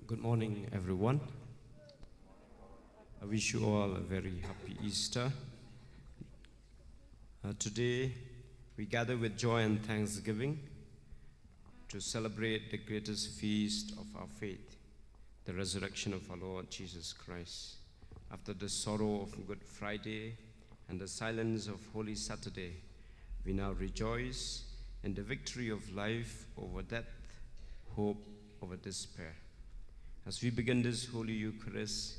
Good morning, everyone. I wish you all a very happy Easter. Today, we gather with joy and thanksgiving to celebrate the greatest feast of our faith, the resurrection of our Lord Jesus Christ. After the sorrow of Good Friday and the silence of Holy Saturday, we now rejoice in the victory of life over death, hope over despair. As we begin this Holy Eucharist,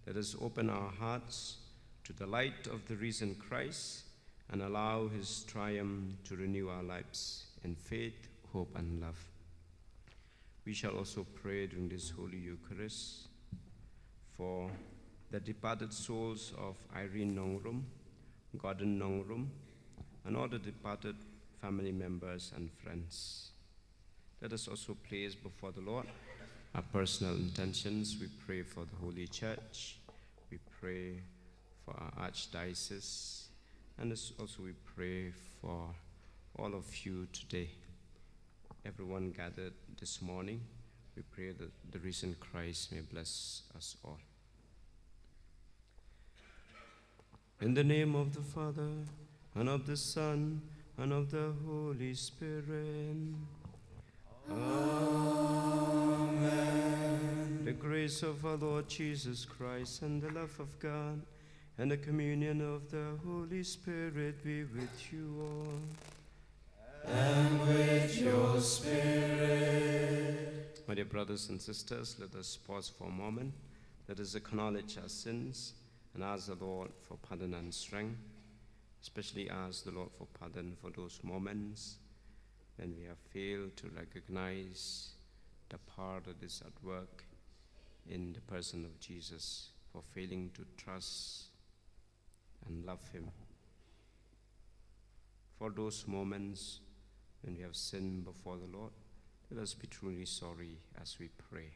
let us open our hearts to the light of the risen Christ and allow his triumph to renew our lives in faith, hope, and love. We shall also pray during this Holy Eucharist for the departed souls of Irene Nongrum, Gordon Nongrum, and all the departed family members and friends. Let us also place before the Lord our personal intentions. We pray for the Holy Church. We pray for our Archdiocese. And also we pray for all of you today. Everyone gathered this morning, we pray that the risen Christ may bless us all. In the name of the Father, and of the Son, and of the Holy Spirit. Amen. The grace of our Lord Jesus Christ and the love of God and the communion of the Holy Spirit be with you all. And with your spirit. My dear brothers and sisters, let us pause for a moment. Let us acknowledge our sins and ask the Lord for pardon and strength. Especially ask the Lord for pardon for those moments when we have failed to recognize the power that is at work in the person of Jesus, for failing to trust and love him. For those moments when we have sinned before the Lord, let us be truly sorry as we pray.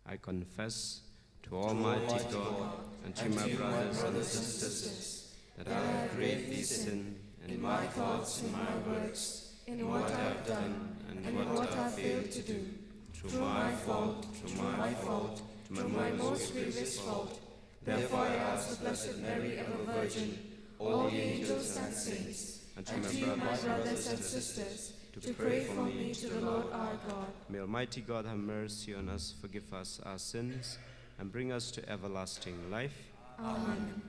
I confess to Almighty God and to my brothers and sisters that I have gravely sinned in my thoughts and my words, in what I have done and what I have failed to do, through my fault, to my most grievous fault. Therefore I ask the Blessed Mary, ever Virgin, all the angels and saints, and to my brothers and sisters, to pray for me to the Lord our God. May Almighty God have mercy on us, forgive us our sins, and bring us to everlasting life. Amen.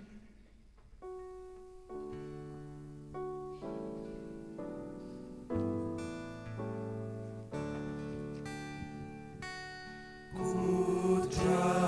Come on,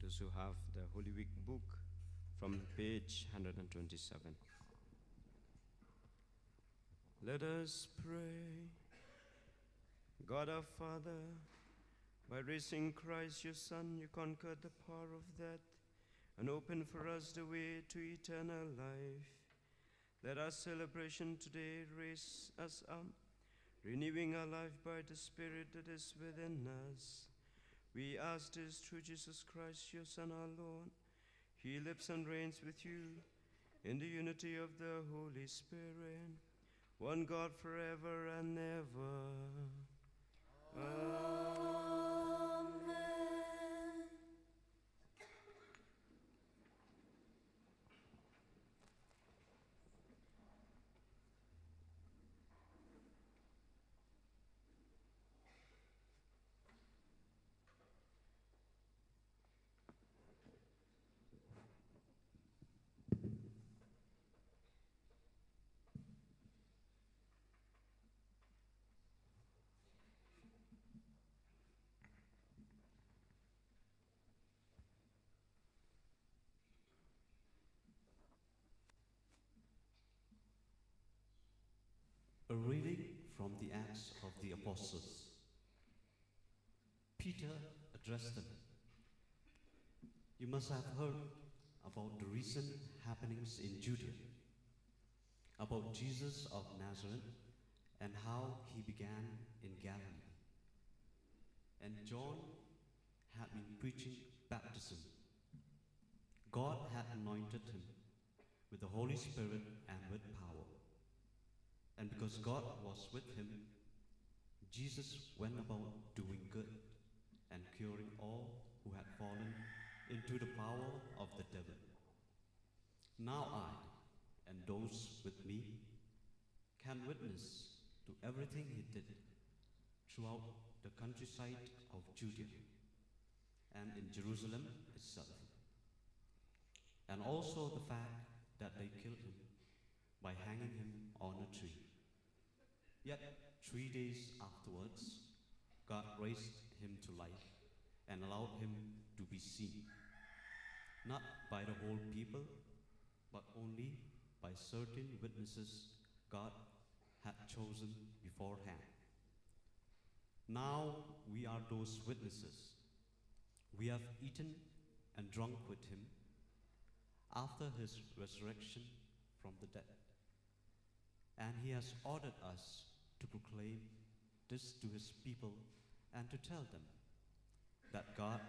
those who have the Holy Week book from page 127. Let us pray. God our Father, by raising Christ your Son, you conquered the power of death and opened for us the way to eternal life. Let our celebration today raise us up, renewing our life by the Spirit that is within us. We ask this through Jesus Christ, your Son, our Lord. He lives and reigns with you in the unity of the Holy Spirit, one God forever and ever. Amen. A reading from the Acts of the Apostles. Peter addressed them. You must have heard about the recent happenings in Judea, about Jesus of Nazareth and how he began in Galilee. And John had been preaching baptism. God had anointed him with the Holy Spirit and with power. And because God was with him, Jesus went about doing good and curing all who had fallen into the power of the devil. Now I, and those with me, can witness to everything he did throughout the countryside of Judea and in Jerusalem itself, and also the fact that they killed him by hanging him on a tree. Yet 3 days afterwards, God raised him to life and allowed him to be seen, not by the whole people, but only by certain witnesses God had chosen beforehand. Now we are those witnesses. We have eaten and drunk with him after his resurrection from the dead. And he has ordered us to proclaim this to his people and to tell them that God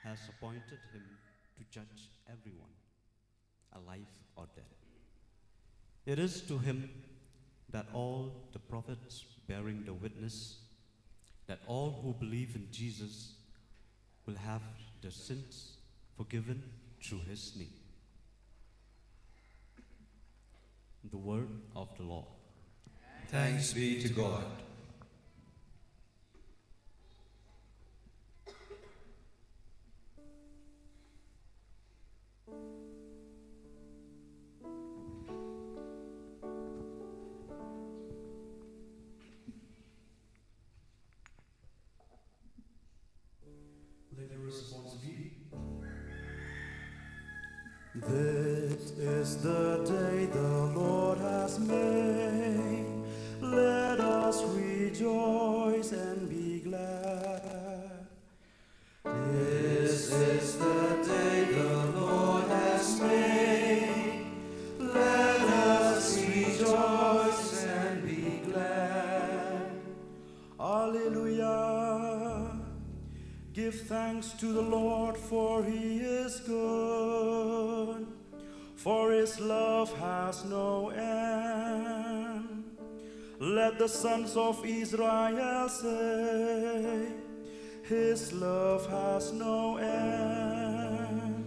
has appointed him to judge everyone, alive or dead. It is to him that all the prophets bearing the witness that all who believe in Jesus will have their sins forgiven through his name. The word of the Lord. Thanks be to God. Let your response be: This is the day the Lord has made. Let us rejoice and be glad. This is the day the Lord has made. Let us rejoice and be glad. Alleluia. Give thanks to the Lord, for he is good, for his love has no end. Let the sons of Israel say, his love has no end.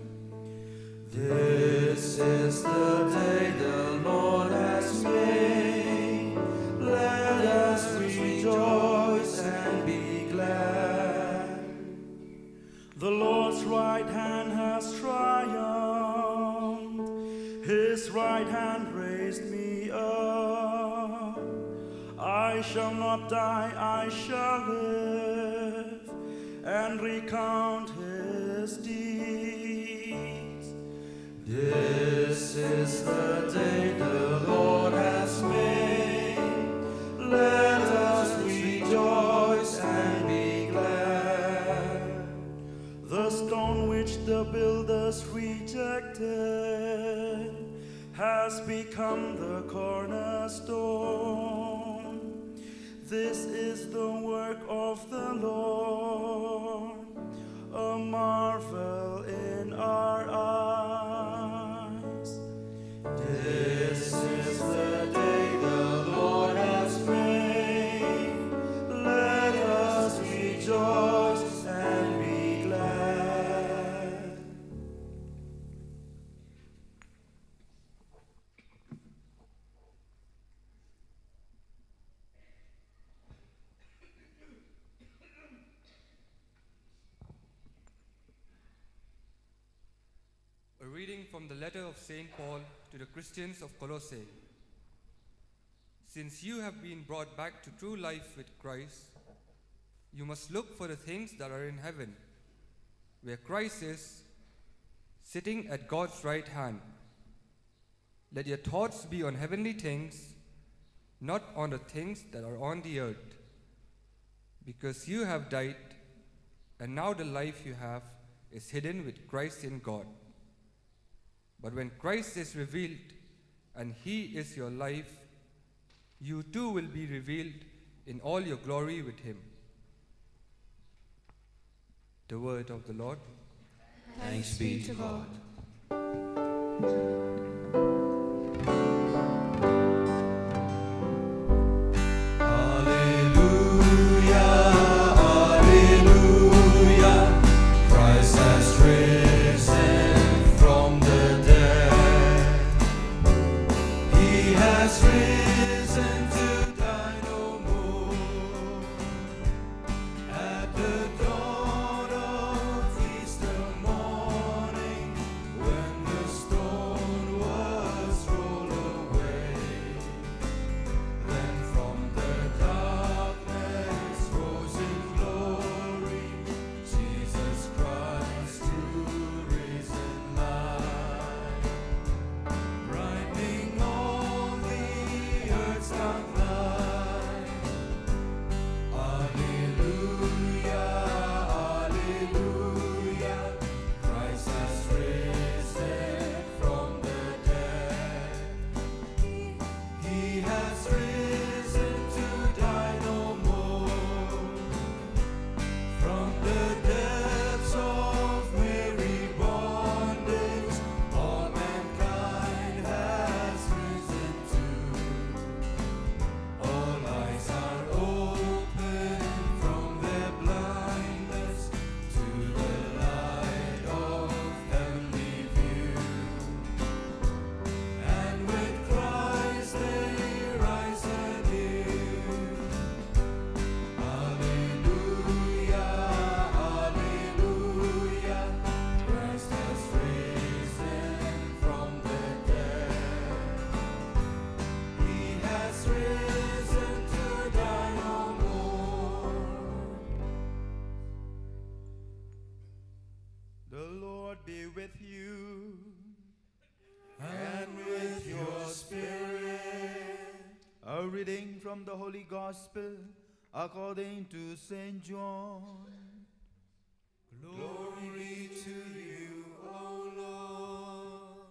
This is the day the Lord has made. Let us rejoice and be glad. The Lord's right hand has triumphed. His right hand raised me up. I shall not die, I shall live and recount his deeds. This is the day the Lord has made. Let us rejoice and be glad. The stone which the builders rejected has become the cornerstone. This is the work of the Lord, a marvel in our eyes. This is the day the Lord has made. Let us rejoice and be glad. A reading from the letter of St. Paul to the Christians of Colossae. Since you have been brought back to true life with Christ, you must look for the things that are in heaven, where Christ is, sitting at God's right hand. Let your thoughts be on heavenly things, not on the things that are on the earth, because you have died, and now the life you have is hidden with Christ in God. But when Christ is revealed, and he is your life, you too will be revealed in all your glory with him. The word of the Lord. Thanks be to God. Alleluia, Alleluia. Christ has risen from the dead. He has risen to die no more. At the dawn of Easter morning, when the stone was rolled away, then from the darkness rose in glory Jesus Christ, true risen light, brightening all the earth's dark night. Alleluia, Alleluia. Christ has risen from the dead. He has risen to die no more. From the depths of weary bondage, all mankind has risen to. All eyes are open from their blindness to the light of heavenly view. And with Christ they rise anew. Alleluia, Alleluia. Christ has risen from the dead. He has risen to die no more. The Lord be with you. And with your spirit. A reading from the Holy Gospel according to St. John. Glory to you, O Lord.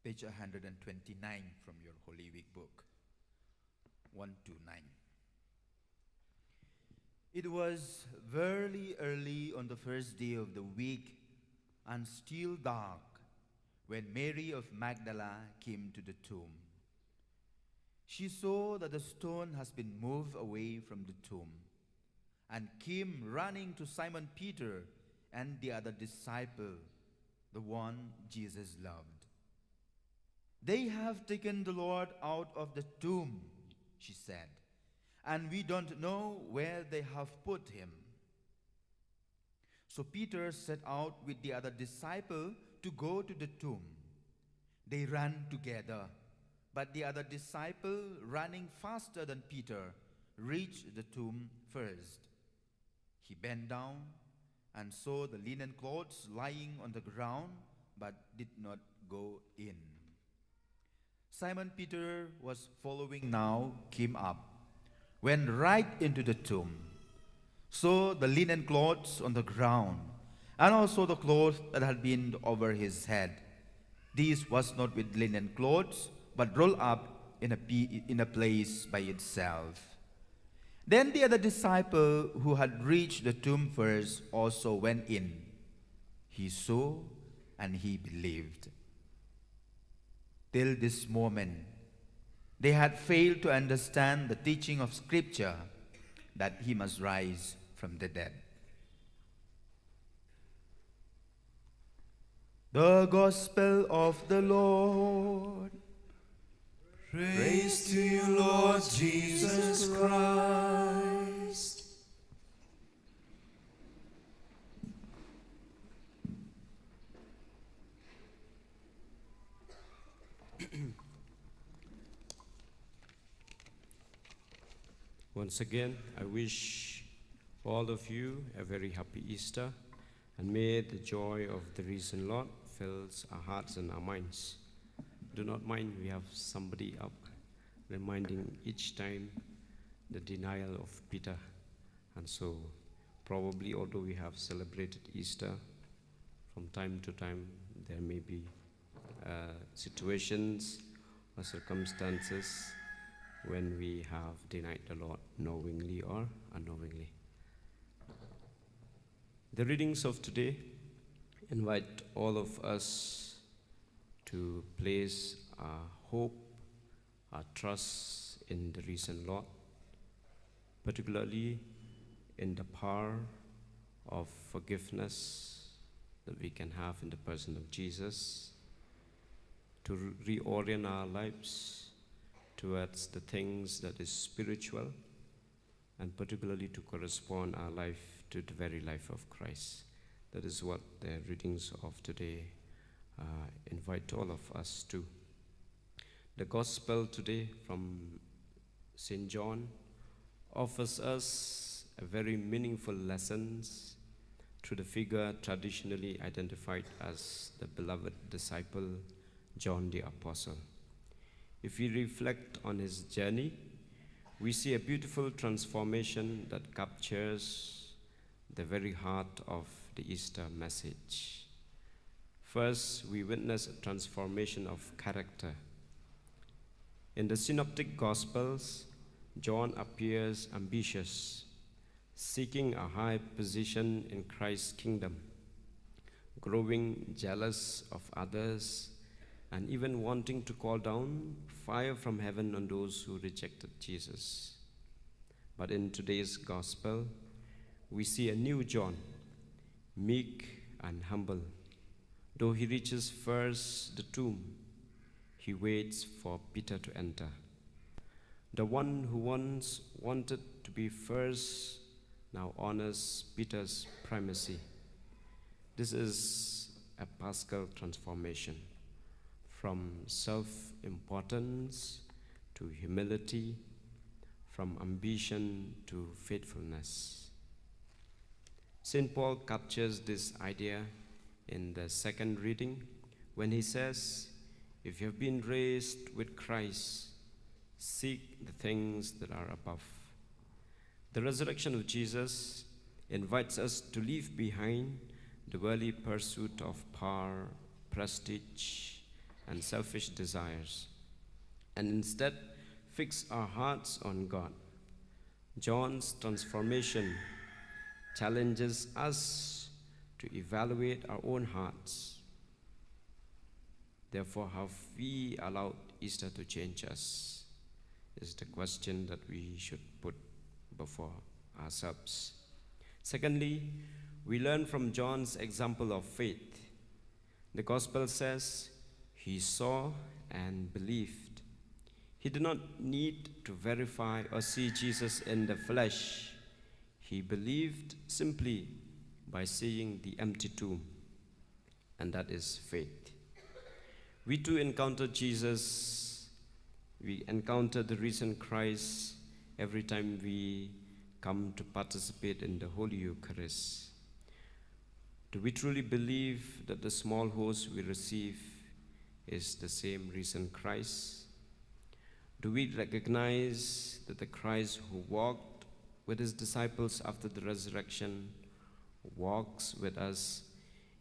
Page 129 from your Holy Week book. 129. It was very early on the first day of the week, and still dark, when Mary of Magdala came to the tomb. She saw that the stone has been moved away from the tomb, and came running to Simon Peter and the other disciple, the one Jesus loved. "They have taken the Lord out of the tomb," she said, "and we don't know where they have put him." So Peter set out with the other disciple to go to the tomb. They ran together, but the other disciple, running faster than Peter, reached the tomb first. He bent down and saw the linen clothes lying on the ground, but did not go in. Simon Peter was following now, came up, went right into the tomb, saw the linen clothes on the ground, and also the cloth that had been over his head. This was not with linen clothes, but rolled up in a place by itself. Then the other disciple who had reached the tomb first also went in. He saw and he believed. Till this moment, they had failed to understand the teaching of Scripture that he must rise from the dead. The Gospel of the Lord. Praise to you, Lord Jesus Christ. Once again, I wish all of you a very happy Easter, and may the joy of the risen Lord fills our hearts and our minds. Do not mind, we have somebody up reminding each time the denial of Peter. And so probably, although we have celebrated Easter, from time to time there may be situations or circumstances when we have denied the Lord knowingly or unknowingly. The readings of today invite all of us to place our hope, our trust in the risen Lord, particularly in the power of forgiveness that we can have in the person of Jesus, to reorient our lives towards the things that is spiritual, and particularly to correspond our life to the very life of Christ. That is what the readings of today invite all of us to. The Gospel today from St. John offers us a very meaningful lessons through the figure traditionally identified as the beloved disciple, John the Apostle. If we reflect on his journey, we see a beautiful transformation that captures the very heart of the Easter message. First, we witness a transformation of character. In the Synoptic Gospels, John appears ambitious, seeking a high position in Christ's kingdom, growing jealous of others, and even wanting to call down fire from heaven on those who rejected Jesus. But in today's Gospel, we see a new John, meek and humble. Though he reaches first the tomb, he waits for Peter to enter. The one who once wanted to be first now honors Peter's primacy. This is a Paschal transformation from self-importance to humility, from ambition to faithfulness. St. Paul captures this idea in the second reading when he says, "If you have been raised with Christ, seek the things that are above." The resurrection of Jesus invites us to leave behind the worldly pursuit of power, prestige, and selfish desires, and instead fix our hearts on God. John's transformation challenges us to evaluate our own hearts. Therefore, have we allowed Easter to change us? Is the question that we should put before ourselves. Secondly, we learn from John's example of faith. The Gospel says, he saw and believed. He did not need to verify or see Jesus in the flesh. He believed simply by seeing the empty tomb, and that is faith. We too encounter Jesus, we encounter the risen Christ every time we come to participate in the Holy Eucharist. Do we truly believe that the small host we receive is the same risen Christ? Do we recognize that the Christ who walked with his disciples after the resurrection walks with us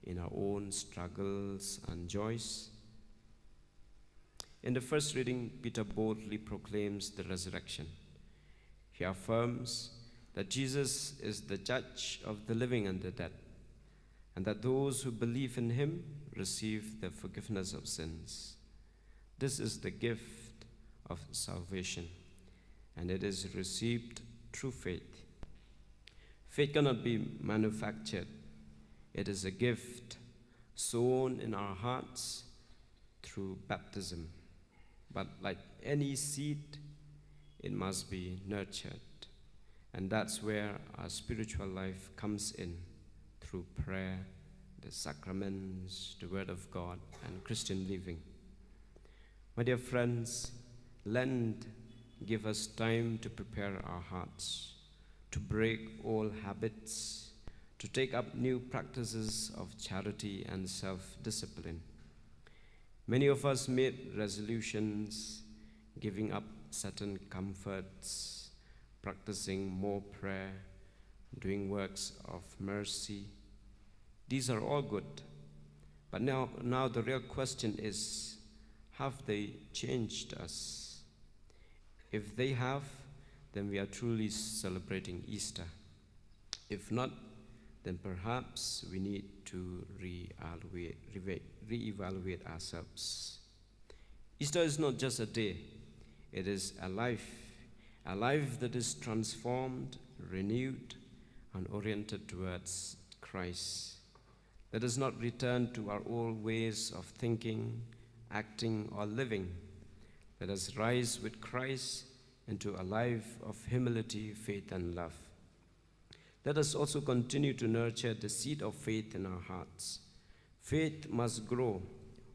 in our own struggles and joys? In the first reading, Peter boldly proclaims the resurrection. He affirms that Jesus is the judge of the living and the dead, and that those who believe in him receive the forgiveness of sins. This is the gift of salvation, and it is received through faith. Faith cannot be manufactured. It is a gift sown in our hearts through baptism. But like any seed, it must be nurtured. And that's where our spiritual life comes in, through prayer, the sacraments, the Word of God, and Christian living. My dear friends, Lent gives us time to prepare our hearts, to break old habits, to take up new practices of charity and self-discipline. Many of us made resolutions, giving up certain comforts, practicing more prayer, doing works of mercy. These are all good. But now the real question is, have they changed us? If they have, then we are truly celebrating Easter. If not, then perhaps we need to reevaluate ourselves. Easter is not just a day, it is a life that is transformed, renewed, and oriented towards Christ. Let us not return to our old ways of thinking, acting, or living. Let us rise with Christ into a life of humility, faith, and love. Let us also continue to nurture the seed of faith in our hearts. Faith must grow,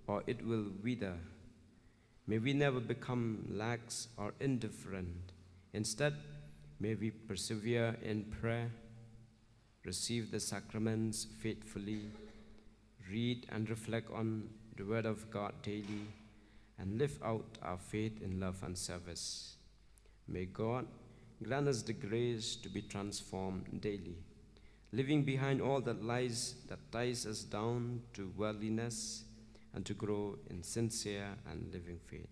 or it will wither. May we never become lax or indifferent. Instead, may we persevere in prayer, receive the sacraments faithfully, read and reflect on the Word of God daily, and live out our faith in love and service. May God grant us the grace to be transformed daily, leaving behind all that ties us down to worldliness, and to grow in sincere and living faith.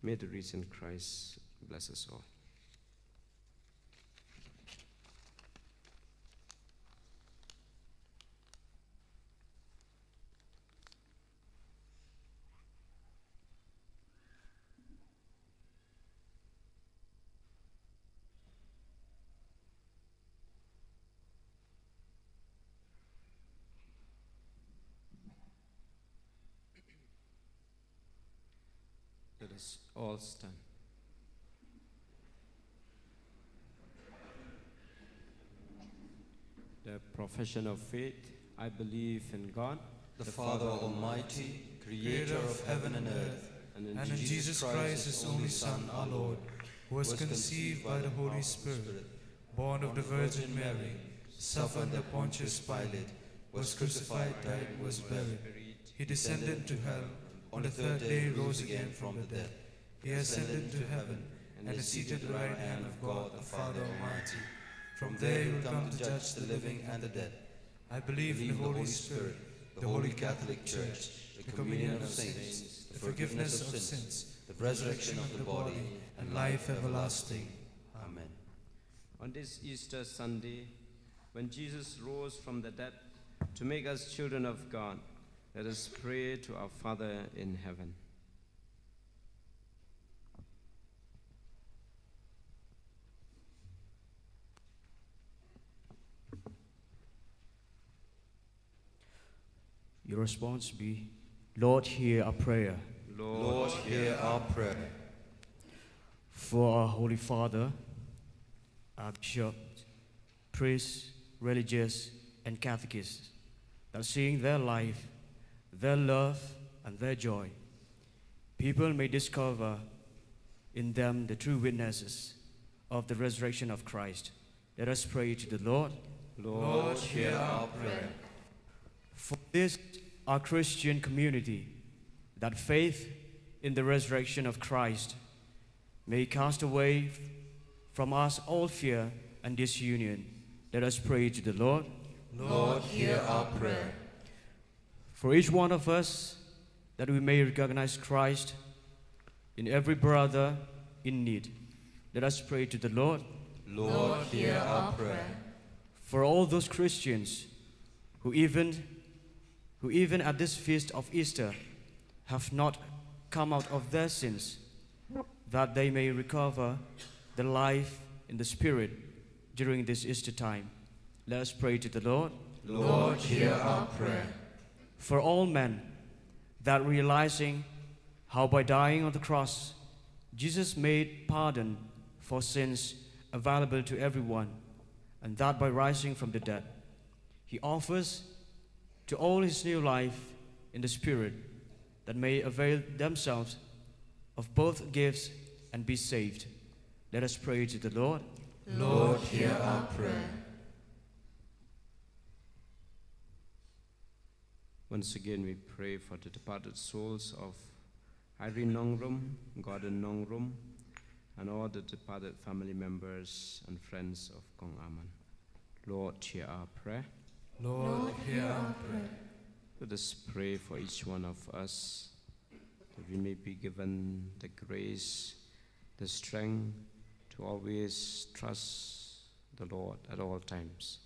May the risen Christ bless us all. Let us all stand. The profession of faith. I believe in God, the Father Almighty, creator of heaven and earth, and and in Jesus Christ, his only Son, our Lord, who was conceived by the Holy Spirit, born of the Virgin Mary, suffered under Pontius Pilate, was crucified, died, and was buried. He descended into hell. On the third day rose again from the dead. He ascended into heaven, and is seated at the right hand of God the Father Almighty. From there he will come to judge the living and the dead. I believe in the Holy Spirit, the Holy Catholic Church, the communion of saints, the forgiveness of sins, the resurrection of the body, and life everlasting. Amen. On this Easter Sunday, when Jesus rose from the dead to make us children of God, let us pray to our Father in heaven. Your response be, Lord, hear our prayer. Lord, hear our prayer. For our Holy Father, our Bishop, priests, religious, and catechists, that seeing their life, their love, and their joy, people may discover in them the true witnesses of the resurrection of Christ. Let us pray to the Lord. Lord, hear our prayer. For this, our Christian community, that faith in the resurrection of Christ may cast away from us all fear and disunion. Let us pray to the Lord. Lord, hear our prayer. For each one of us, that we may recognize Christ in every brother in need. Let us pray to the Lord. Lord, hear our prayer. For all those Christians who even at this feast of Easter have not come out of their sins, that they may recover the life in the Spirit during this Easter time. Let us pray to the Lord. Lord, hear our prayer. For all men, that realizing how by dying on the cross, Jesus made pardon for sins available to everyone, and that by rising from the dead, he offers to all his new life in the Spirit, that may avail themselves of both gifts and be saved. Let us pray to the Lord. Lord, hear our prayer. Once again, we pray for the departed souls of Irene Nongrum, Gordon Nongrum, and all the departed family members and friends of Kong Aman. Lord, hear our prayer. Lord, hear our prayer. Let us pray for each one of us, that we may be given the grace, the strength to always trust the Lord at all times.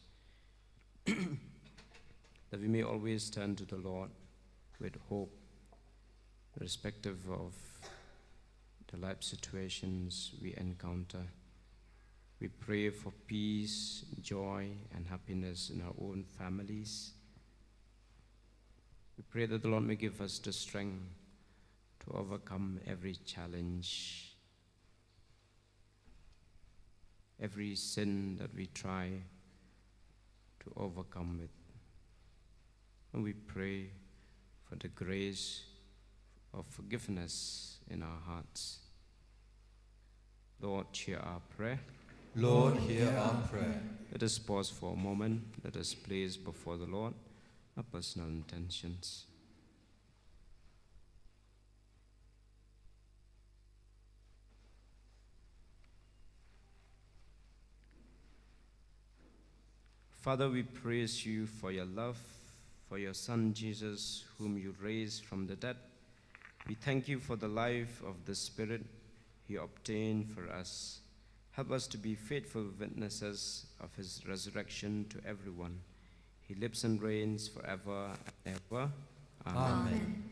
That we may always turn to the Lord with hope, irrespective of the life situations we encounter. We pray for peace, joy, and happiness in our own families. We pray that the Lord may give us the strength to overcome every challenge, every sin that we try to overcome it. And we pray for the grace of forgiveness in our hearts. Lord, hear our prayer. Lord, hear our prayer. Let us pause for a moment. Let us place before the Lord our personal intentions. Father, we praise you for your love, for your Son Jesus, whom you raised from the dead. We thank you for the life of the Spirit he obtained for us. Help us to be faithful witnesses of his resurrection to everyone. He lives and reigns forever and ever. Amen. Amen.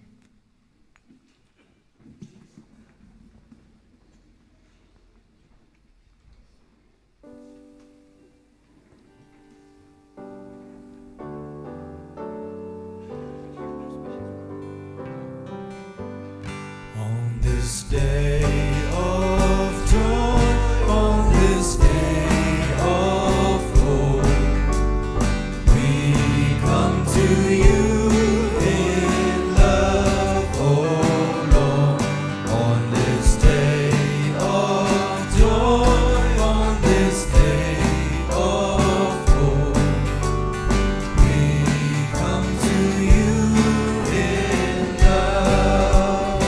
On this day of joy, on this day of hope, we come to you in love, oh Lord. On this day of joy, on this day of hope, we come to you in love.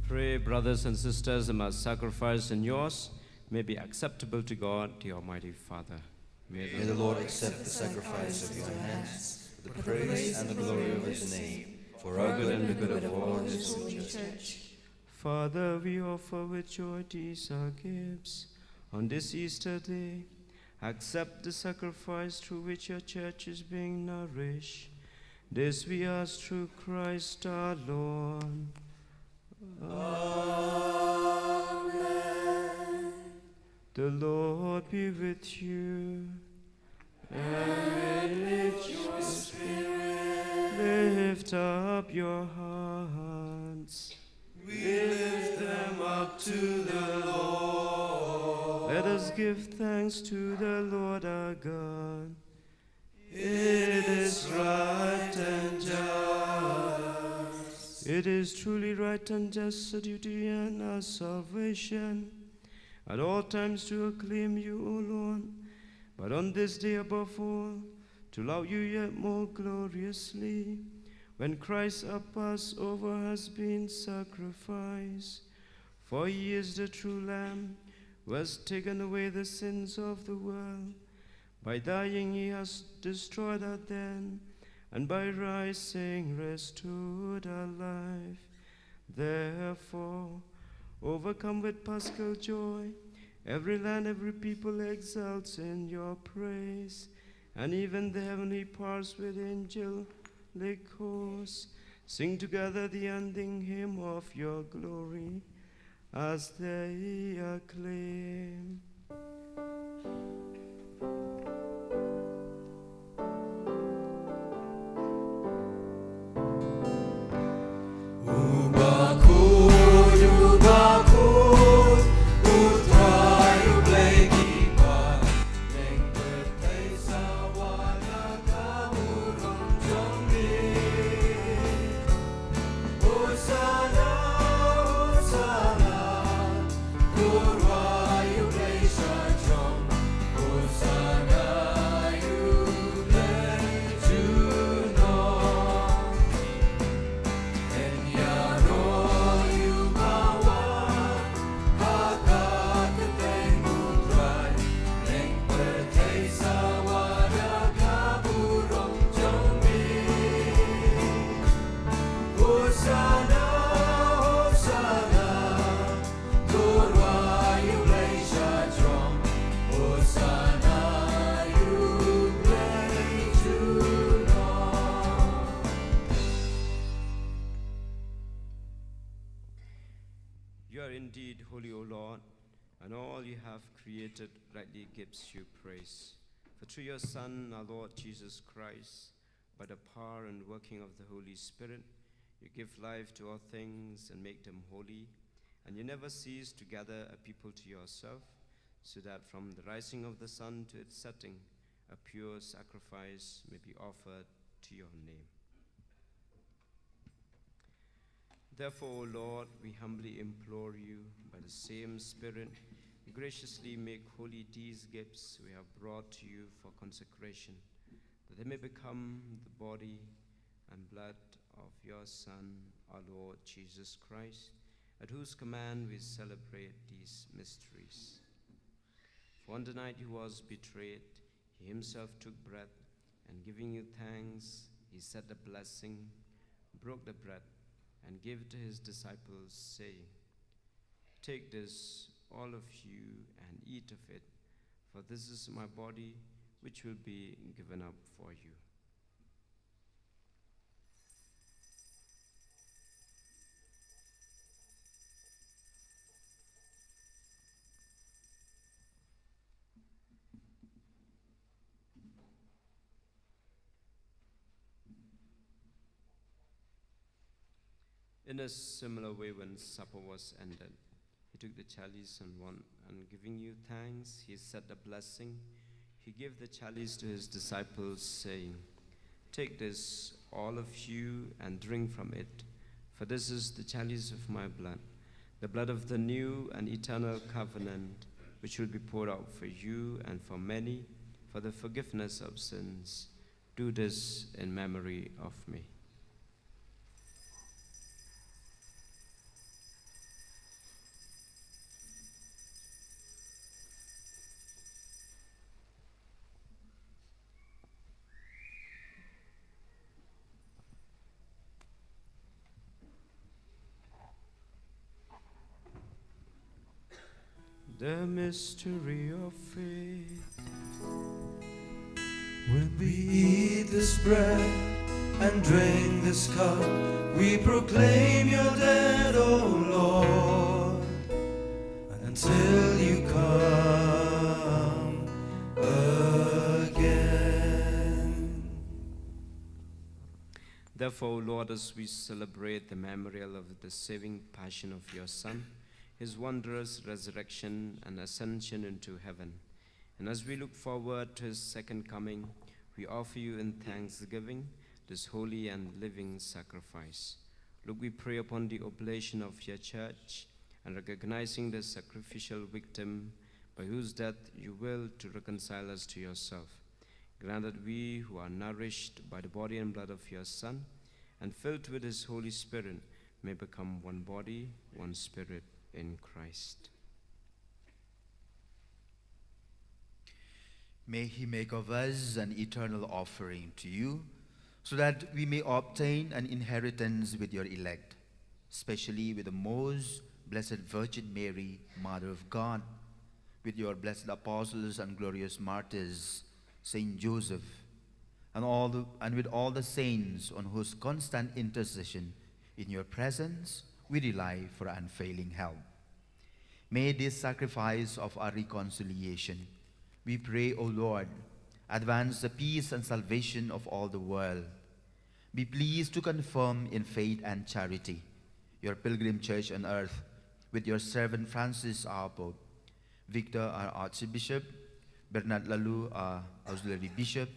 Pray, brothers and sisters, that my sacrifice and yours may be acceptable to God, the Almighty Father. May the Lord accept the sacrifice of your hands, for the praise and the glory of his name, for our good and the good of all his holy church. Father, we offer with joy these our gifts on this Easter day. Accept the sacrifice through which your church is being nourished. This we ask through Christ our Lord. Amen. The Lord be with you. And with your spirit. Lift up your hearts. We lift them up to the Lord. Let us give thanks to the Lord our God. It is right and just. It is truly right and just, a duty and our salvation, at all times to acclaim you, O Lord, but on this day above all, to love you yet more gloriously, when Christ our Passover has been sacrificed. For he is the true Lamb, who has taken away the sins of the world. By dying he has destroyed our death, and by rising restored our life. Therefore, overcome with paschal joy, every land, every people exalts in your praise, and even the heavenly powers with angelic hosts sing together the ending hymn of your glory as they acclaim. You are indeed holy, O Lord, and all you have created rightly gives you praise. For through your Son, our Lord Jesus Christ, by the power and working of the Holy Spirit, you give life to all things and make them holy, and you never cease to gather a people to yourself, so that from the rising of the sun to its setting, a pure sacrifice may be offered to your name. Therefore, O Lord, we humbly implore you, by the same Spirit, graciously make holy these gifts we have brought to you for consecration, that they may become the body and blood of your Son, our Lord Jesus Christ, at whose command we celebrate these mysteries. For on the night he was betrayed, he himself took bread, and giving you thanks, he said a blessing, broke the bread, and gave it to his disciples, saying, "Take this, all of you, and eat of it, for this is my body, which will be given up for you." In a similar way, when supper was ended, he took the chalice and giving you thanks, he said a blessing. He gave the chalice to his disciples, saying, "Take this, all of you, and drink from it, for this is the chalice of my blood, the blood of the new and eternal covenant, which will be poured out for you and for many for the forgiveness of sins. Do this in memory of me." The mystery of faith. When we eat this bread and drink this cup, we proclaim your death, O Lord, until you come again. Therefore, O Lord, as we celebrate the memorial of the saving passion of your Son, his wondrous resurrection and ascension into heaven, and as we look forward to his second coming, we offer you in thanksgiving this holy and living sacrifice. Look, we pray upon the oblation of your church, and recognizing the sacrificial victim by whose death you will to reconcile us to yourself. Grant that we who are nourished by the body and blood of your Son and filled with his Holy Spirit may become one body, one spirit in Christ. May he make of us an eternal offering to you, so that we may obtain an inheritance with your elect, especially with the most blessed Virgin Mary, Mother of God, with your blessed apostles and glorious martyrs, Saint Joseph, and with all the saints on whose constant intercession in your presence we rely for unfailing help. May this sacrifice of our reconciliation, we pray, O Lord, advance the peace and salvation of all the world. Be pleased to confirm in faith and charity your pilgrim church on earth with your servant Francis, our Pope, Victor, our Archbishop, Bernard Lalu, our Auxiliary Bishop,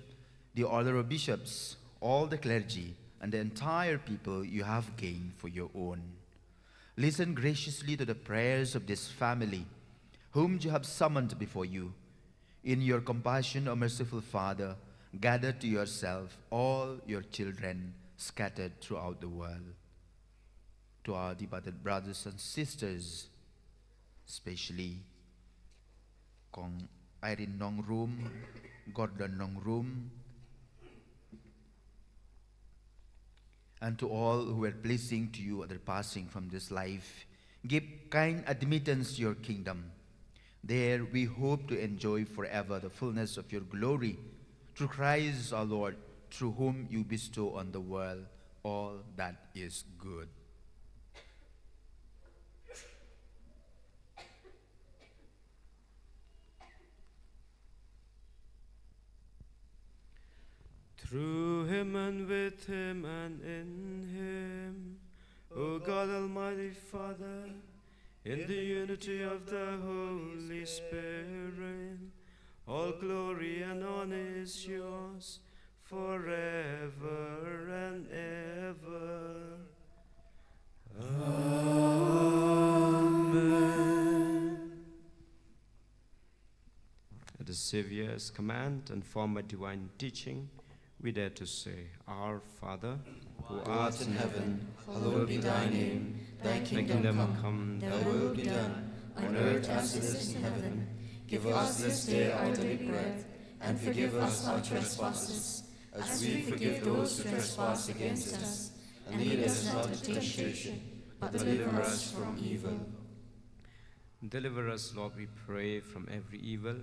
the order of bishops, all the clergy, and the entire people you have gained for your own. Listen graciously to the prayers of this family, whom you have summoned before you. In your compassion, O merciful Father, gather to yourself all your children scattered throughout the world. To our departed brothers and sisters, especially Kong Irene Nongrum, Gordon Nongrum, and to all who are pleasing to you at their passing from this life, give kind admittance to your kingdom. There we hope to enjoy forever the fullness of your glory, through Christ our Lord, through whom you bestow on the world all that is good. Through him and with him and in him, O God Almighty Father, in the unity of the Holy Spirit, all glory and honor is yours forever and ever. Amen. At the Savior's command and formed by divine teaching, we dare to say, Our Father, who art in heaven, hallowed be thy name. Thy kingdom come, thy will be done, on earth as it is in heaven. Give us this day our daily bread, and forgive us our trespasses, as we forgive those who trespass against us. And lead us not into temptation, but deliver us from evil. Deliver us, Lord, we pray, from every evil.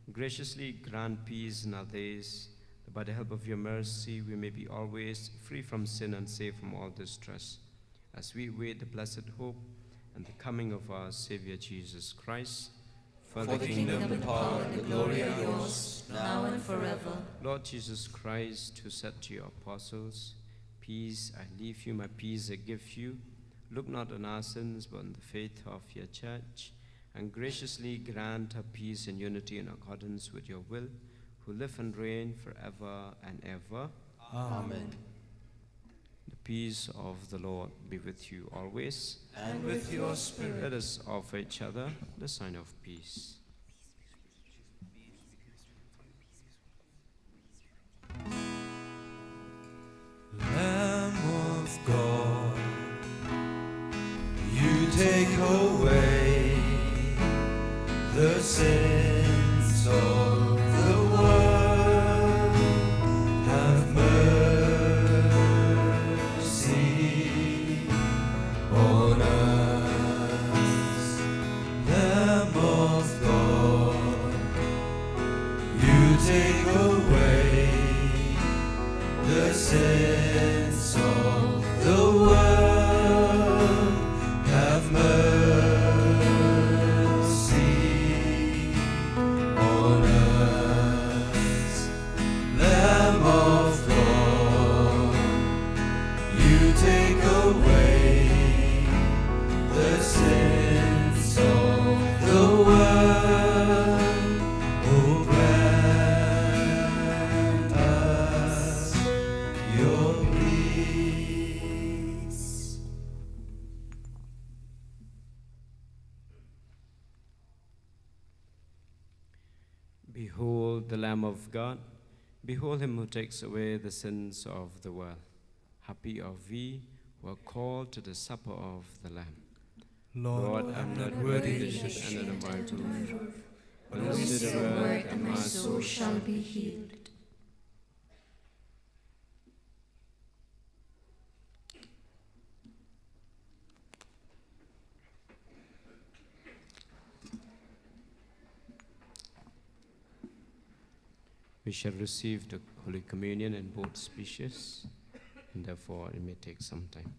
Graciously grant peace in our days, that by the help of your mercy we may be always free from sin and safe from all distress, as we await the blessed hope and the coming of our Savior Jesus Christ. For the kingdom, the power, and the glory are yours, now and forever. Lord Jesus Christ, who said to your apostles, Peace I leave you, my peace I give you, look not on our sins, but on the faith of your church, and graciously grant her peace and unity in accordance with your will, who live and reign forever and ever. Amen. The peace of the Lord be with you always. And with your spirit. Let us offer each other the sign of peace. Lamb of God, you take away the sins of the world. Have mercy on us. Lamb of Behold the Lamb of God. Behold him who takes away the sins of the world. Happy are we who are called to the supper of the Lamb. Lord, I am not worthy that you should enter my roof, but only say the word, and my soul shall be healed. We shall receive the Holy Communion in both species, and therefore it may take some time.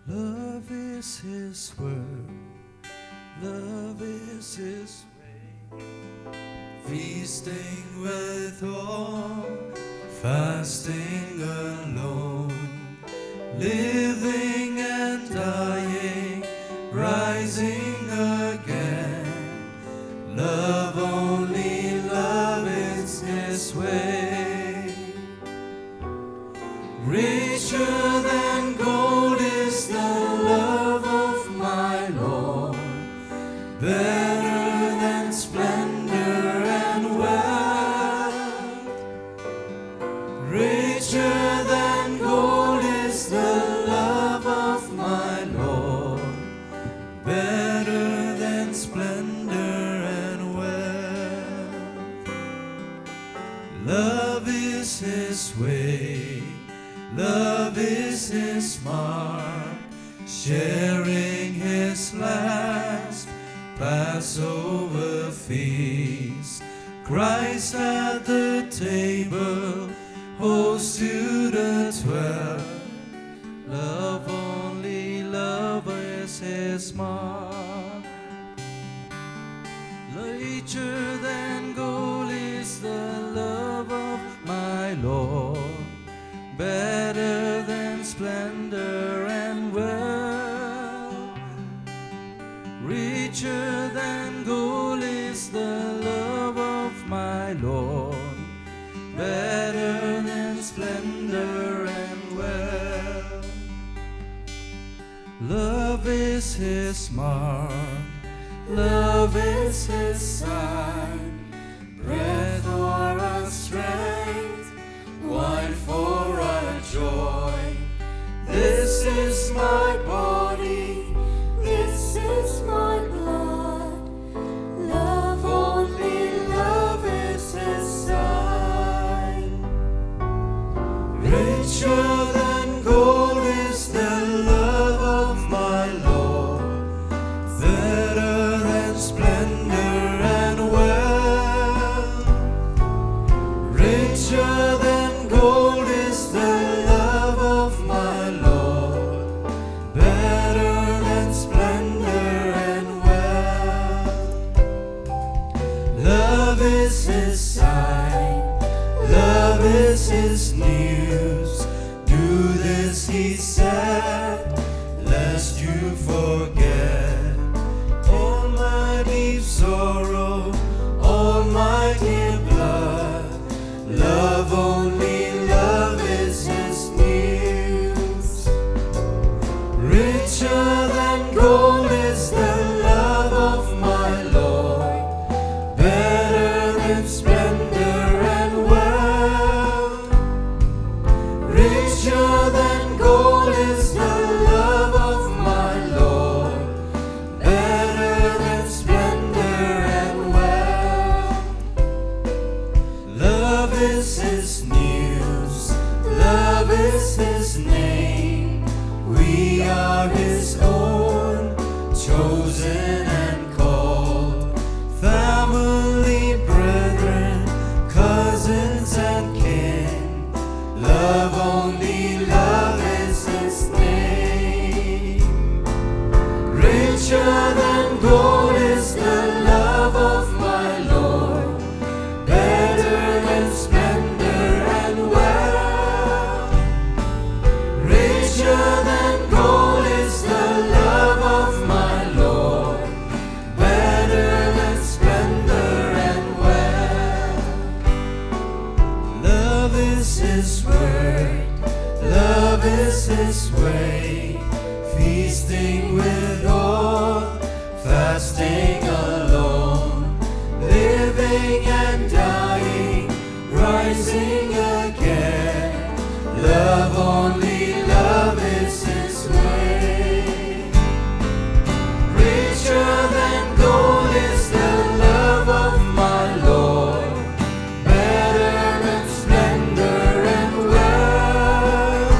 Love is his word, love is his way, feasting with all, fasting alone, living and dying, rising again. Love, only love is his way, richer than gold is the love of my Lord, better than splendor and wealth. Richer than gold is the love of my Lord, better than splendor and wealth. Love is his way, love is his mark, sharing his last Passover feast. Christ at the table, host to the 12. Love, only love is his mark. Richer than gold is the love of my Lord, better than splendor and wealth. Richer than gold is the love of my Lord, better than splendor and wealth. Love is his mark, love is his sign, bread for our strength, wine for our joy. This is my body, this is my blood. Love, only love is his sign. Richer than gold is the love of my Lord, better than splendor and wealth. Richer than gold is the love of my Lord, better than splendor and wealth. Love is his sign, love is his news. Do this, he said, lest you forget all my deep sorrow, all my dear blood. Love, only love is his news. Richer than gold is the love of my Lord, better than splendor and wealth. Richer than gold is the love of my Lord, better than splendor and wealth. Love is his news, love is his name. We are his own, chosen and called, family, brethren, cousins and kin. Love, only love is his name. is His word, love is His way, feasting with all, fasting alone, living and dying, rising again. Love, only love is His way. Richer than gold is the love of my Lord, better in splendor and worth.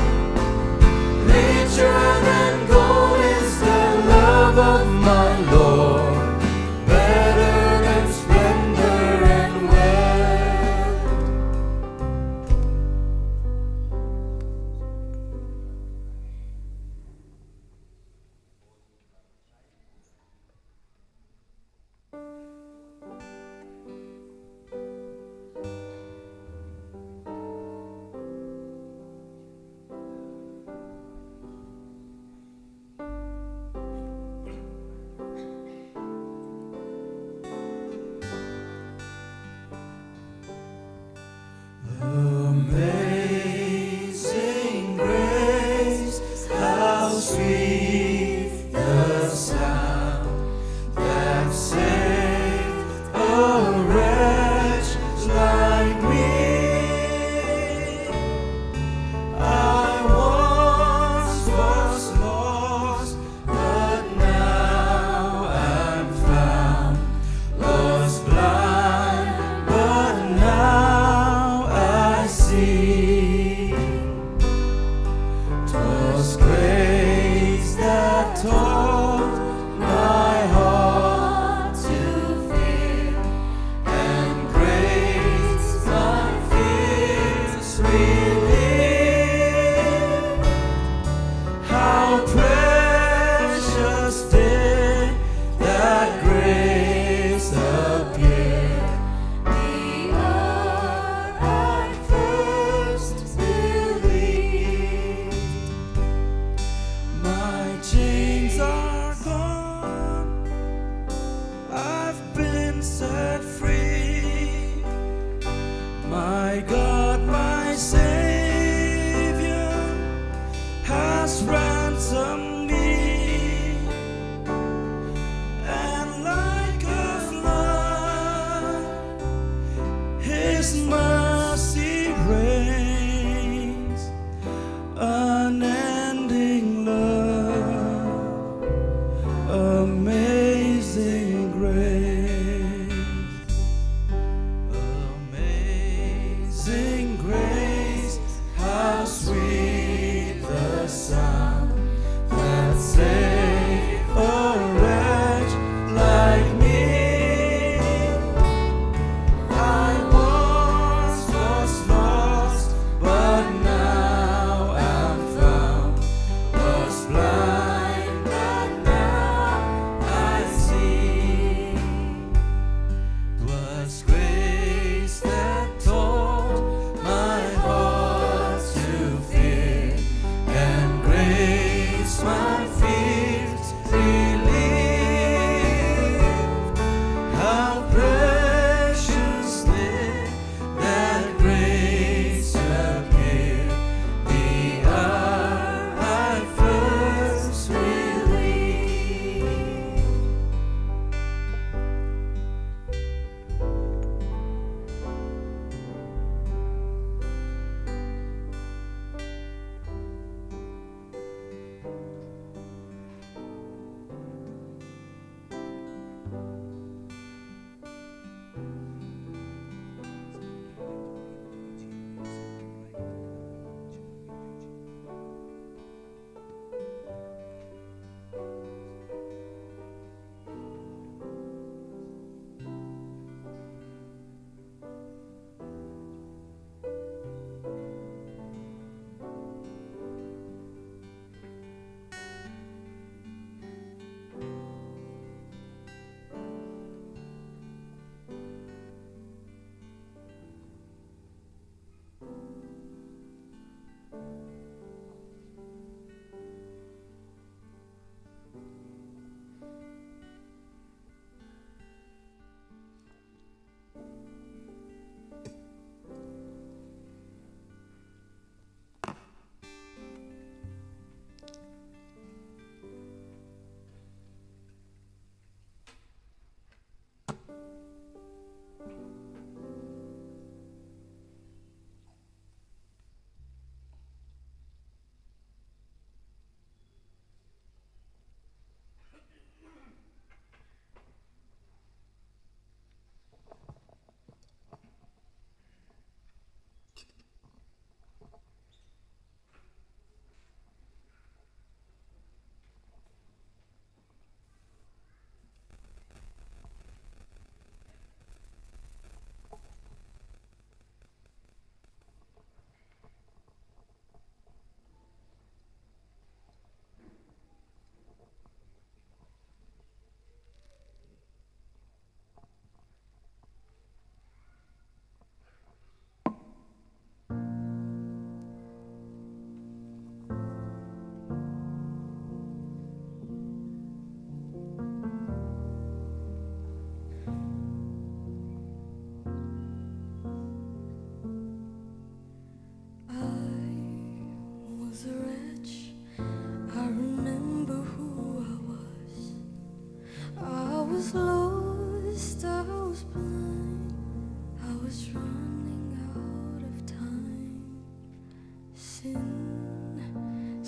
Richer than gold is the love of my Lord, better in splendor and worth. Amazing grace, how sweet the sound that saved a wretch like me. I once was lost, but now I'm found, was blind, but now I see. 'Twas grace that taught my heart to fear, and grace my fears relieved. How precious did that grace appear the hour I first believed. My chains are gone, I've been set free. My God, my Savior, has ransomed me. And like a flood, His mercy reigns, unending love, amazing grace. Amazing grace,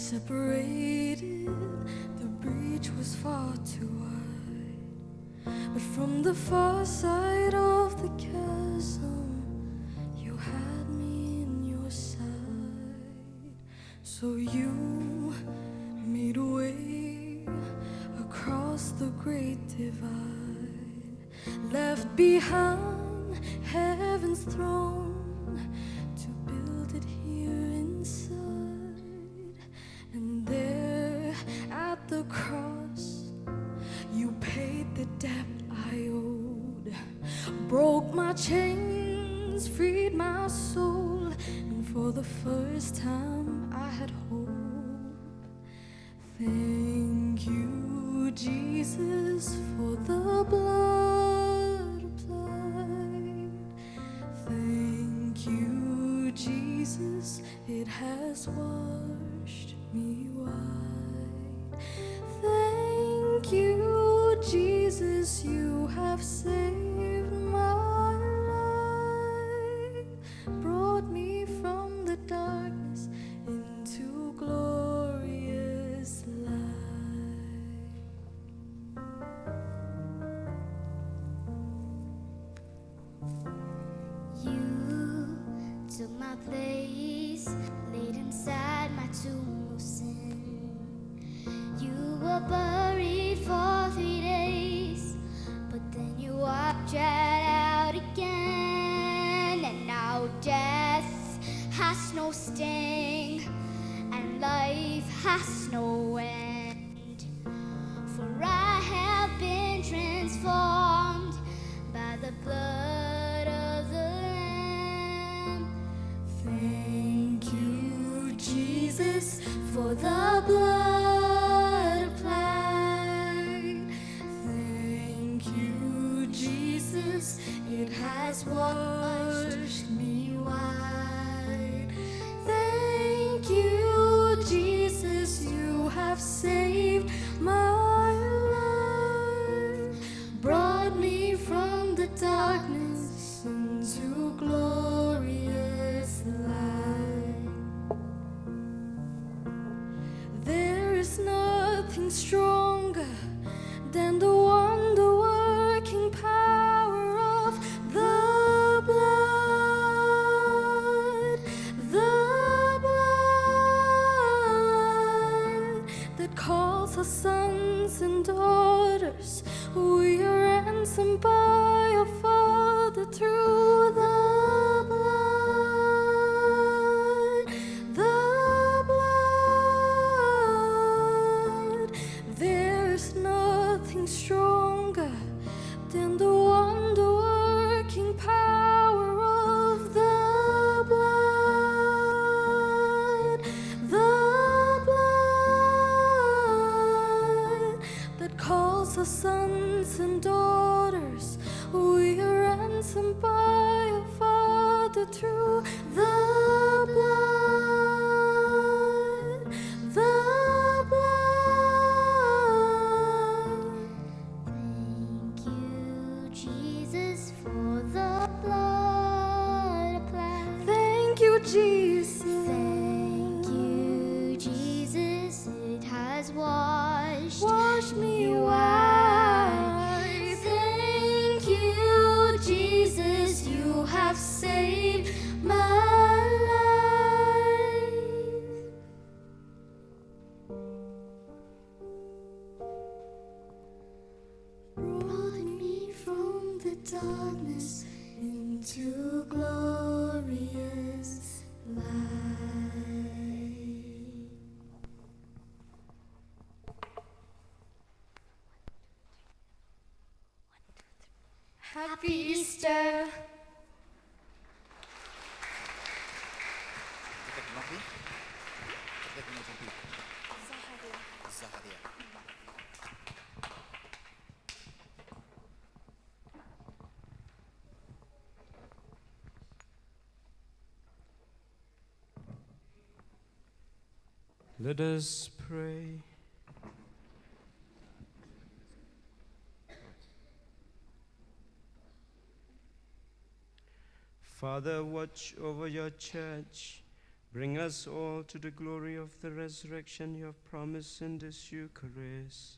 separated, the breach was far too wide. But from the far side of the chasm, you had me in your side. So you made a way across the great divide, left behind heaven's throne to build it here inside. And there at the cross, you paid the debt I owed, broke my chains, freed my soul, and for the first time I had hope. Thank you, Jesus, for the blood applied. Thank you, Jesus, it has washed me white. Thank you, Jesus, you have saved my life, brought me from the darkness into glorious light. You took my place, laid inside my tomb of sin. You were buried for 3 days, but then you walked right out again. And now death has no sting, and life has no end. For I have been transformed by the blood of the Lamb. Thank you, Jesus, for the blood applied. Thank you, Jesus, it has washed me white. Thank you, Jesus, you have saved my life, brought me from the darkness into glorious light. There is nothing stronger than the wonder-working power of the blood that calls us sons and daughters. We are ransomed by our Father through the blood. There's nothing stronger than the wonder-working power of the blood that calls us sons and daughters. We are ransomed by our Father through the blood. Thank you, Jesus, for the blood applied. Thank you, Jesus. Thank you, Jesus, it has washed me white. Thank you, Jesus, you have saved my life. Brought me from the darkness into glorious light. Happy Easter. Let us pray. Father, watch over your church. Bring us all to the glory of the resurrection you have promised in this Eucharist.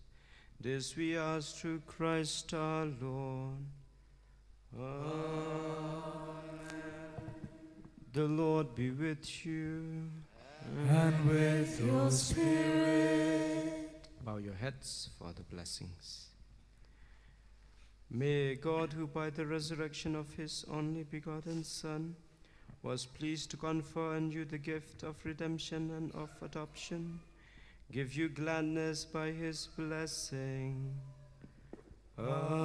This we ask through Christ our Lord. Amen. The Lord be with you. And with your spirit. Bow your heads for the blessings. May God, who by the resurrection of his only begotten Son was pleased to confer on you the gift of redemption and of adoption, give you gladness by his blessing. Amen.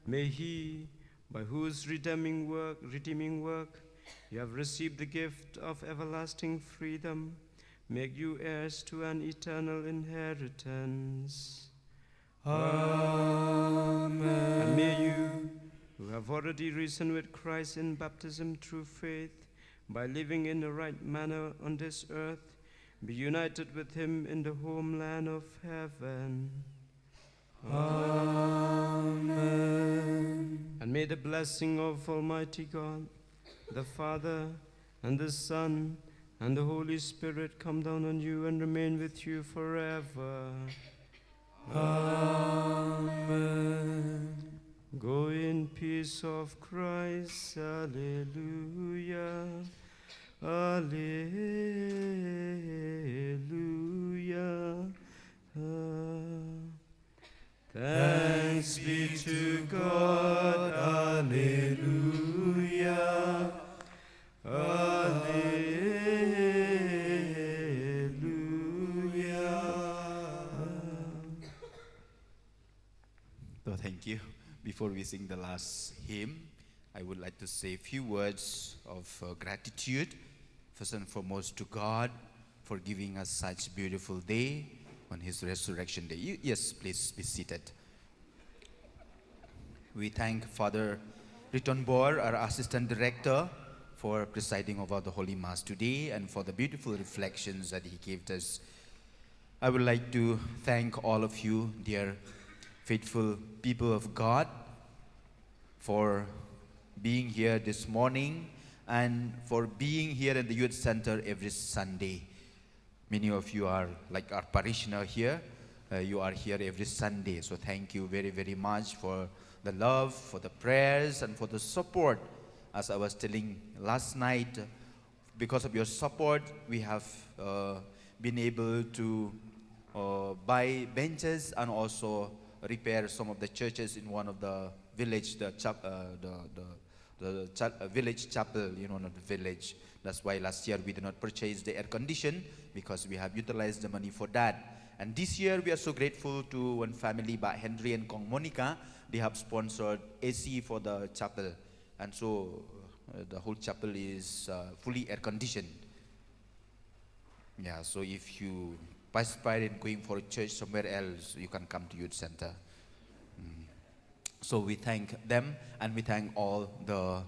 May he, by whose redeeming work you have received the gift of everlasting freedom, make you heirs to an eternal inheritance. Amen. And may you, who have already risen with Christ in baptism through faith, by living in the right manner on this earth, be united with him in the homeland of heaven. Amen. And may the blessing of Almighty God, the Father, and the Son, and the Holy Spirit come down on you and remain with you forever. Amen. Go in peace of Christ. Alleluia. Alleluia. Thanks be to God. Alleluia. Alleluia. So thank you. Before we sing the last hymn, I would like to say a few words of gratitude, first and foremost to God for giving us such a beautiful day on his resurrection day. Yes, please be seated. We thank Father Ritonbor, our assistant director, for presiding over the Holy Mass today and for the beautiful reflections that he gave us. I would like to thank all of you, dear faithful people of God, for being here this morning and for being here at the Youth Center every Sunday. Many of you are like our parishioner here. You are here every Sunday. So thank you very, very much for the love, for the prayers, and for the support. As I was telling last night, because of your support, we have been able to buy benches and also repair some of the churches in one of the village, the village chapel, not the village. That's why last year we did not purchase the air condition, because we have utilized the money for that. And this year we are so grateful to one family, by Henry and Kong Monica. They have sponsored AC for the chapel, and so the whole chapel is fully air conditioned. Yeah, so if you participate in going for a church somewhere else, you can come to Youth Center. So we thank them, and we thank all the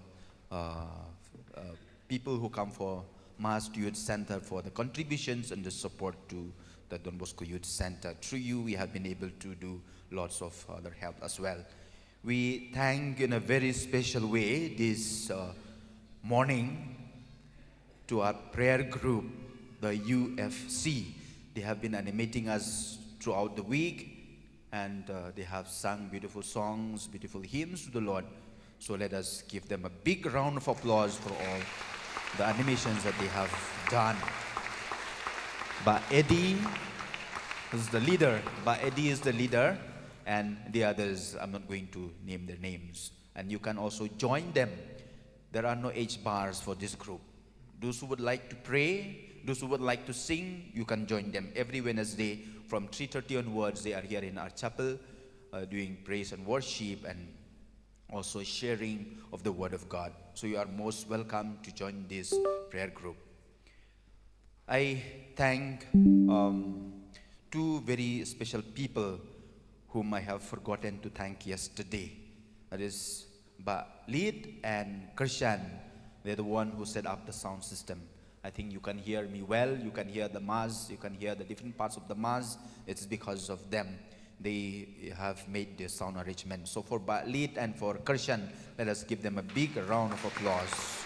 people who come for Mass to Youth Center for the contributions and the support to the Don Bosco Youth Center. Through you, we have been able to do lots of other help as well. We thank in a very special way this morning to our prayer group, the UFC. They have been animating us throughout the week, and they have sung beautiful songs, beautiful hymns to the Lord. So let us give them a big round of applause for all the animations that they have done. But Eddie is the leader. And the others, I'm not going to name their names. And you can also join them. There are no age bars for this group. Those who would like to pray, those who would like to sing, you can join them. Every Wednesday from 3:30 onwards, they are here in our chapel doing praise and worship and also sharing of the Word of God. So you are most welcome to join this prayer group. I thank two very special people whom I have forgotten to thank yesterday. That is Lid and Krishan. They're the one who set up the sound system. I think you can hear me well, you can hear the Mass, you can hear the different parts of the Mass. It's because of them. They have made the sound arrangement. So for Lid and for Krishan, let us give them a big round of applause.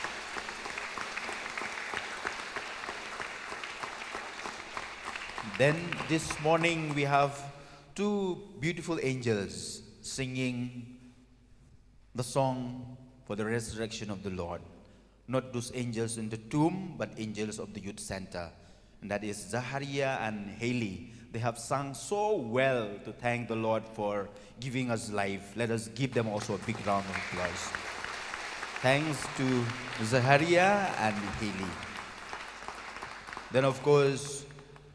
Then this morning we have two beautiful angels singing the song for the resurrection of the Lord. Not those angels in the tomb, but angels of the youth center. And that is Zachariah and Haley. They have sung so well to thank the Lord for giving us life. Let us give them also a big round of applause. Thanks to Zachariah and Haley. Then of course,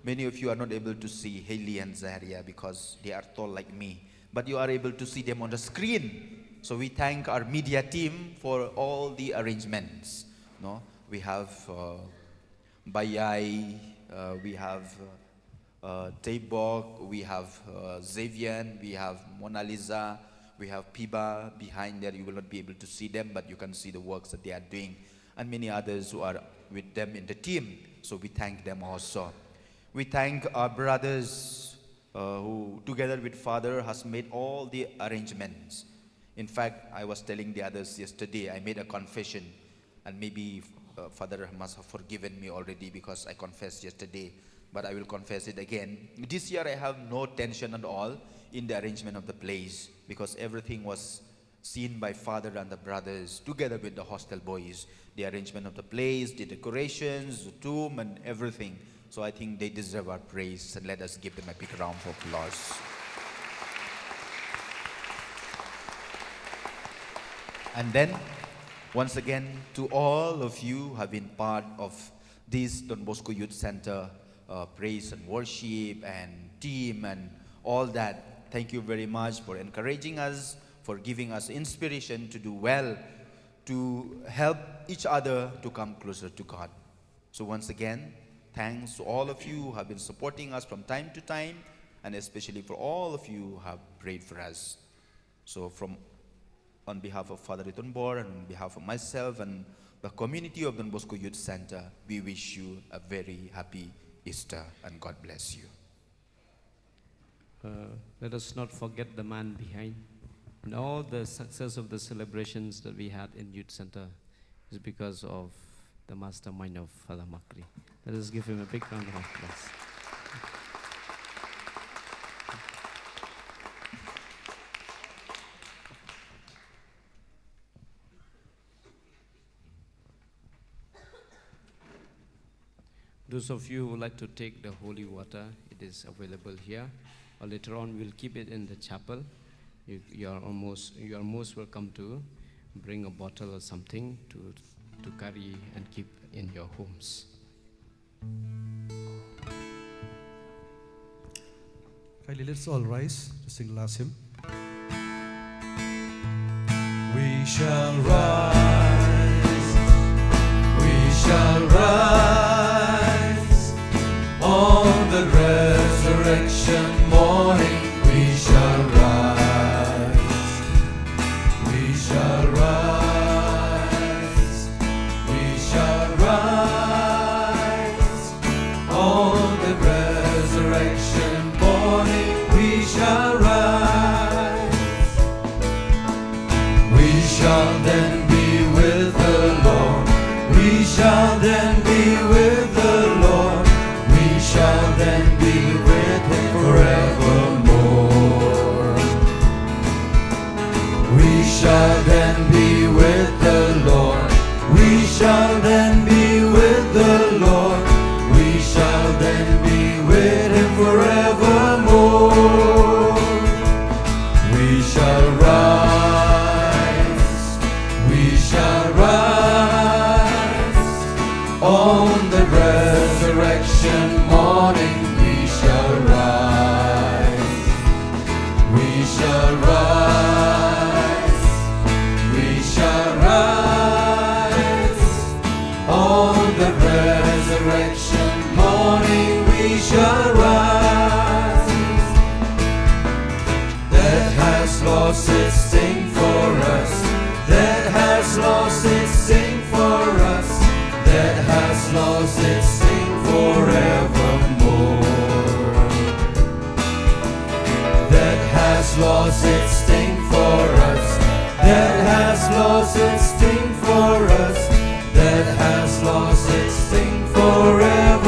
many of you are not able to see Haley and Zachariah because they are tall like me. But you are able to see them on the screen. So we thank our media team for all the arrangements. No, we have Bayai, we have Taebok, we have Xavian, we have Mona Lisa, we have Piba behind there. You will not be able to see them, but you can see the works that they are doing, and many others who are with them in the team. So we thank them also. We thank our brothers who, together with Father, has made all the arrangements. In fact, I was telling the others yesterday, I made a confession, and maybe Father must have forgiven me already because I confessed yesterday, but I will confess it again. This year I have no tension at all in the arrangement of the place because everything was seen by Father and the brothers together with the hostel boys. The arrangement of the place, the decorations, the tomb, and everything. So I think they deserve our praise, and let us give them a big round of applause. And then, once again, to all of you who have been part of this Don Bosco Youth Center praise and worship and team and all that, thank you very much for encouraging us, for giving us inspiration to do well, to help each other to come closer to God. So once again, thanks to all of you who have been supporting us from time to time, and especially for all of you who have prayed for us. So on behalf of Father Ritonbor and on behalf of myself and the community of Don Bosco Youth Center, we wish you a very happy Easter and God bless you. Let us not forget the man behind. And all the success of the celebrations that we had in Youth Center is because of the mastermind of Father Makri. Let us give him a big round of applause. Those of you who would like to take the holy water, it is available here. Or later on, we'll keep it in the chapel. You are most welcome to bring a bottle or something to carry and keep in your homes. Kindly, let's all rise to sing the last hymn. We shall rise, we shall rise, on the resurrection morning we shall rise, we shall rise, we shall rise, on the resurrection morning we shall rise, we shall then be with the Lord, we shall then be with the Lord, we shall then be with Him forevermore. We shall then be with the Lord, we shall then be with the Lord, we shall then be with Him forevermore. We shall rise, we shall rise, on the resurrection morning we shall rise, we shall rise, we shall rise, on the resurrection morning we shall rise. That has lost its sting for us, that has lost its sting for us, that has lost its sting forevermore. That has lost its sting for us, that has lost its sting for us, that has lost its sting forevermore.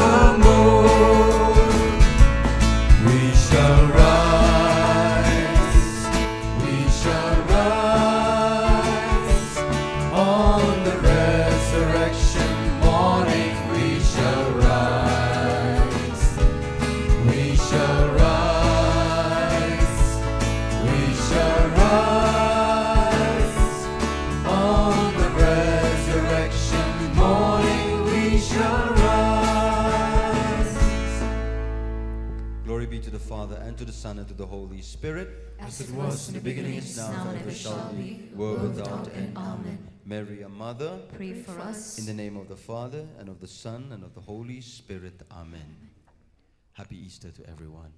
arise. Glory be to the Father, and to the Son, and to the Holy Spirit. As it was in the beginning, is now, and ever shall be, world without end. Amen. Mary, our Mother, Pray for us. in the name of the Father, and of the Son, and of the Holy Spirit. Amen. Happy Easter to everyone.